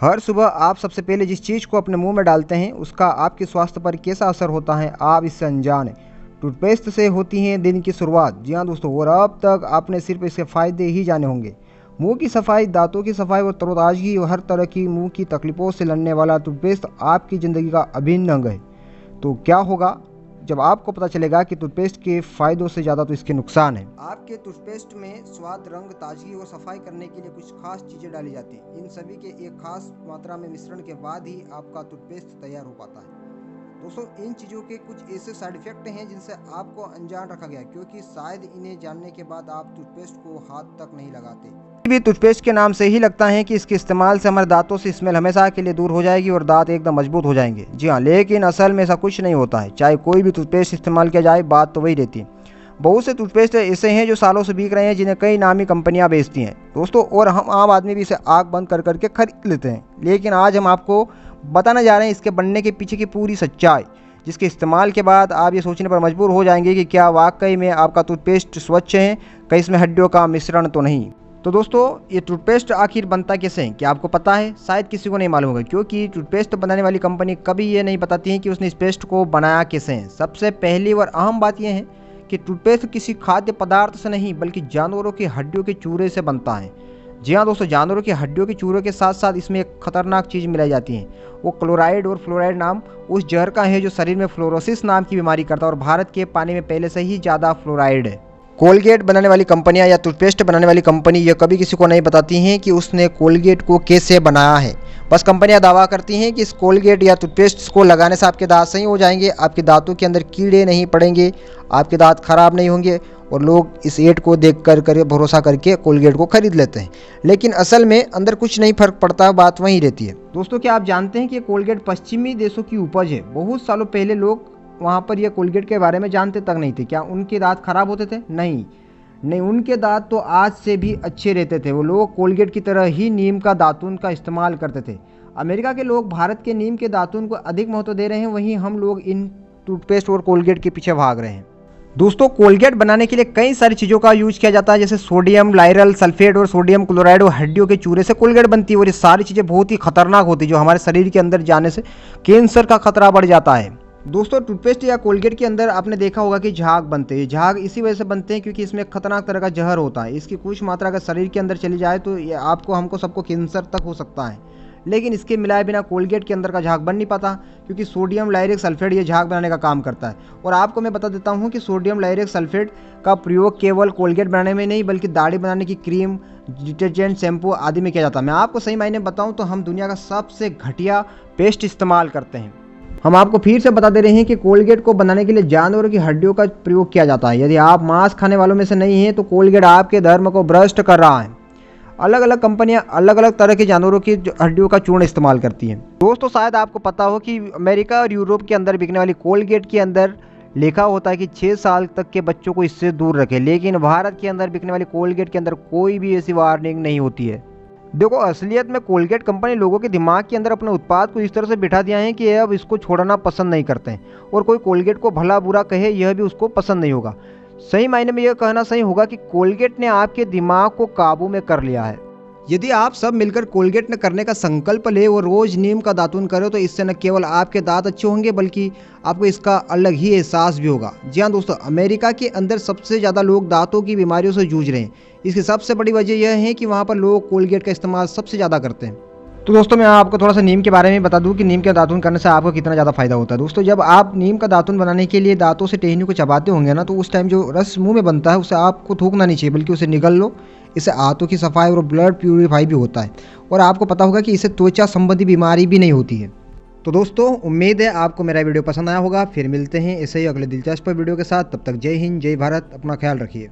हर सुबह आप सबसे पहले जिस चीज़ को अपने मुंह में डालते हैं उसका आपके स्वास्थ्य पर कैसा असर होता है आप इससे अनजान हैं। टूथपेस्ट से होती है दिन की शुरुआत। जी हाँ दोस्तों, और अब तक आपने सिर्फ इसके फ़ायदे ही जाने होंगे। मुंह की सफाई, दांतों की सफाई और तरोताज़गी और हर तरह की मुंह की तकलीफ़ों से लड़ने वाला टूथपेस्ट आपकी ज़िंदगी का अभिन्न अंग है। तो क्या होगा जब आपको पता चलेगा कि टूथपेस्ट के फ़ायदों से ज़्यादा तो इसके नुकसान हैं। आपके टूथपेस्ट में स्वाद, रंग, ताजगी और सफाई करने के लिए कुछ खास चीज़ें डाली जाती हैं। इन सभी के एक खास मात्रा में मिश्रण के बाद ही आपका टूथपेस्ट तैयार हो पाता है। दोस्तों, इन चीज़ों के कुछ ऐसे साइड इफ़ेक्ट हैं जिनसे आपको अनजान रखा गया, क्योंकि शायद इन्हें जानने के बाद आप टूथपेस्ट को हाथ तक नहीं लगाते। भी टूथपेस्ट के नाम से ही लगता है कि इसके इस्तेमाल से हमारे दांतों से स्मेल हमेशा के लिए दूर हो जाएगी और दांत एकदम मजबूत हो जाएंगे। जी हाँ, लेकिन असल में ऐसा कुछ नहीं होता है। चाहे कोई भी टूथपेस्ट इस्तेमाल किया जाए, बात तो वही रहती है। बहुत से टूथपेस्ट ऐसे हैं जो सालों से बिक रहे हैं, जिन्हें कई नामी कंपनियां बेचती हैं दोस्तों, और हम आम आदमी भी इसे आंख बंद कर करके खरीद लेते हैं। लेकिन आज हम आपको बताने जा रहे हैं इसके बनने के पीछे की पूरी सच्चाई, जिसके इस्तेमाल के बाद आप ये सोचने पर मजबूर हो जाएंगे कि क्या वाकई में आपका टूथपेस्ट स्वच्छ है, कहीं इसमें हड्डियों का मिश्रण तो नहीं। तो दोस्तों, ये टूथपेस्ट आखिर बनता कैसे है, क्या आपको पता है? शायद किसी को नहीं मालूम होगा, क्योंकि टूथपेस्ट बनाने वाली कंपनी कभी ये नहीं बताती है कि उसने इस पेस्ट को बनाया कैसे है। सबसे पहली और अहम बात यह है कि टूथपेस्ट किसी खाद्य पदार्थ से नहीं बल्कि जानवरों की हड्डियों के चूरे से बनता है। जी हाँ दोस्तों, जानवरों की हड्डियों के चूरे के साथ साथ इसमें एक खतरनाक चीज़ मिलाई जाती है। वो क्लोराइड और फ्लोराइड नाम उस जहर का है जो शरीर में फ्लोरोसिस नाम की बीमारी करता है, और भारत के पानी में पहले से ही ज़्यादा फ्लोराइड है। कोलगेट बनाने वाली कंपनियां या टूथपेस्ट बनाने वाली कंपनी ये कभी किसी को नहीं बताती हैं कि उसने कोलगेट को कैसे बनाया है। बस कंपनियां दावा करती हैं कि इस कोलगेट या टूथपेस्ट को लगाने से आपके दांत सही हो जाएंगे, आपके दांतों के अंदर कीड़े नहीं पड़ेंगे, आपके दांत खराब नहीं होंगे, और लोग इस एड को देख कर भरोसा करके कोलगेट को खरीद लेते हैं। लेकिन असल में अंदर कुछ नहीं फर्क पड़ता, बात वहीं रहती है। दोस्तों, क्या आप जानते हैं कि कोलगेट पश्चिमी देशों की उपज है? बहुत सालों पहले लोग वहाँ पर ये कोलगेट के बारे में जानते तक नहीं थे। क्या उनके दांत खराब होते थे? नहीं, उनके दांत तो आज से भी अच्छे रहते थे। वो लोग कोलगेट की तरह ही नीम का दातुन का इस्तेमाल करते थे। अमेरिका के लोग भारत के नीम के दातुन को अधिक महत्व दे रहे हैं, वहीं हम लोग इन टूथपेस्ट और कोलगेट के पीछे भाग रहे हैं। दोस्तों, कोलगेट बनाने के लिए कई सारी चीज़ों का यूज किया जाता है, जैसे सोडियम लाइरल सल्फेट और सोडियम क्लोराइड और हड्डियों के चूरे से कोलगेट बनती है। और ये सारी चीज़ें बहुत ही खतरनाक होती है, जो हमारे शरीर के अंदर जाने से कैंसर का खतरा बढ़ जाता है। दोस्तों, टूथपेस्ट या कोलगेट के अंदर आपने देखा होगा कि झाग बनते हैं। झाग इसी वजह से बनते हैं क्योंकि इसमें खतरनाक तरह का जहर होता है। इसकी कुछ मात्रा अगर शरीर के अंदर चली जाए तो ये आपको, हमको, सबको कैंसर तक हो सकता है। लेकिन इसके मिलाए बिना कोलगेट के अंदर का झाग बन नहीं पाता, क्योंकि सोडियम लाइरिक सल्फेट ये झाग बनाने का काम करता है। और आपको मैं बता देता हूँ कि सोडियम लाइरिक सल्फेट का प्रयोग केवल कोलगेट बनाने में नहीं बल्कि दाढ़ी बनाने की क्रीम, डिटर्जेंट, शैम्पू आदि में किया जाता है। मैं आपको सही मायने बताऊँ तो हम दुनिया का सबसे घटिया पेस्ट इस्तेमाल करते हैं। हम आपको फिर से बता दे रहे हैं कि कोलगेट को बनाने के लिए जानवरों की हड्डियों का प्रयोग किया जाता है। यदि आप मांस खाने वालों में से नहीं हैं तो कोलगेट आपके धर्म को भ्रष्ट कर रहा है। अलग अलग कंपनियां अलग अलग तरह के जानवरों की हड्डियों का चूर्ण इस्तेमाल करती हैं। दोस्तों, शायद आपको पता हो कि अमेरिका और यूरोप के अंदर बिकने वाली कोलगेट के अंदर लिखा होता है कि 6 साल तक के बच्चों को इससे दूर रखें, लेकिन भारत के अंदर बिकने वाली कोलगेट के अंदर कोई भी ऐसी वार्निंग नहीं होती है। देखो, असलियत में कोलगेट कंपनी लोगों के दिमाग के अंदर अपने उत्पाद को इस तरह से बिठा दिया है कि अब इसको छोड़ना पसंद नहीं करते हैं, और कोई कोलगेट को भला बुरा कहे यह भी उसको पसंद नहीं होगा। सही मायने में यह कहना सही होगा कि कोलगेट ने आपके दिमाग को काबू में कर लिया है। यदि आप सब मिलकर कोलगेट न करने का संकल्प ले और रोज नीम का दातुन करो तो इससे न केवल आपके दांत अच्छे होंगे बल्कि आपको इसका अलग ही एहसास भी होगा। जी हाँ दोस्तों, अमेरिका के अंदर सबसे ज़्यादा लोग दांतों की बीमारियों से जूझ रहे हैं। इसकी सबसे बड़ी वजह यह है कि वहाँ पर लोग कोलगेट का इस्तेमाल सबसे ज़्यादा करते हैं। तो दोस्तों, मैं आपको थोड़ा सा नीम के बारे में बता दूं कि नीम के दातुन करने से आपको कितना ज़्यादा फायदा होता है। दोस्तों, जब आप नीम का दातुन बनाने के लिए दांतों से टहनी को चबाते होंगे ना, तो उस टाइम जो रस मुंह में बनता है उसे आपको थूकना नहीं चाहिए बल्कि उसे निगल लो। इससे आंतों की सफाई और ब्लड प्यूरिफाई भी होता है, और आपको पता होगा कि इससे त्वचा संबंधी बीमारी भी नहीं होती है। तो दोस्तों, उम्मीद है आपको मेरा वीडियो पसंद आया होगा। फिर मिलते हैं ऐसे ही अगले दिलचस्प वीडियो के साथ। तब तक जय हिंद, जय भारत, अपना ख्याल रखिए।